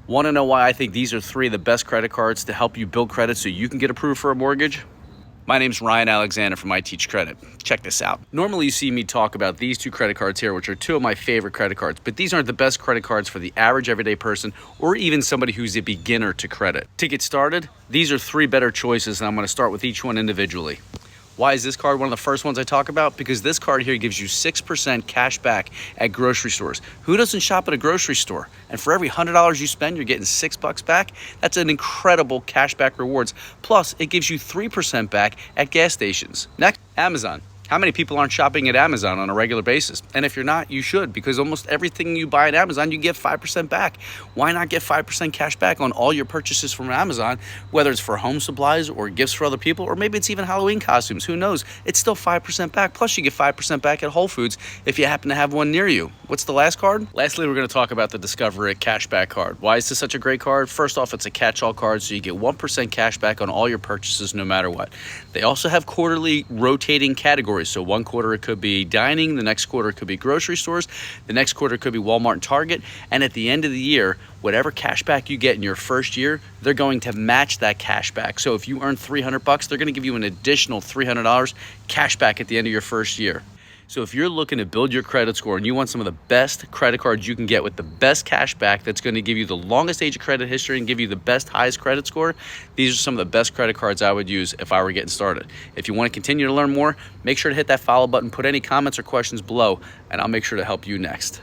Want to know why I think these are three of the best credit cards to help you build credit so you can get approved for a mortgage? My name's Ryan Alexander from I Teach Credit. Check this out. Normally you see me talk about these two credit cards here, which are two of my favorite credit cards, but these aren't the best credit cards for the average everyday person or even somebody who's a beginner to credit. To get started, these are three better choices, and I'm going to start with each one individually. Why is this card one of the first ones I talk about? Because this card here gives you 6% cash back at grocery stores. Who doesn't shop at a grocery store? And for every $100 you spend, you're getting $6 back. That's an incredible cash back rewards. Plus, it gives you 3% back at gas stations. Next, Amazon. How many people aren't shopping at Amazon on a regular basis? And if you're not, you should, because almost everything you buy at Amazon, you get 5% back. Why not get 5% cash back on all your purchases from Amazon, whether it's for home supplies or gifts for other people, or maybe it's even Halloween costumes, who knows? It's still 5% back, plus you get 5% back at Whole Foods if you happen to have one near you. What's the last card? Lastly, we're gonna talk about the Discover It Cashback card. Why is this such a great card? First off, it's a catch-all card, so you get 1% cash back on all your purchases no matter what. They also have quarterly rotating categories. So one quarter it could be dining, the next quarter it could be grocery stores, the next quarter it could be Walmart and Target, and at the end of the year, whatever cash back you get in your first year, they're going to match that cash back. So if you earn $300, they're gonna give you an additional $300 cash back at the end of your first year. So if you're looking to build your credit score and you want some of the best credit cards you can get with the best cash back that's going to give you the longest age of credit history and give you the best, highest credit score, these are some of the best credit cards I would use if I were getting started. If you want to continue to learn more, make sure to hit that follow button, put any comments or questions below, and I'll make sure to help you next.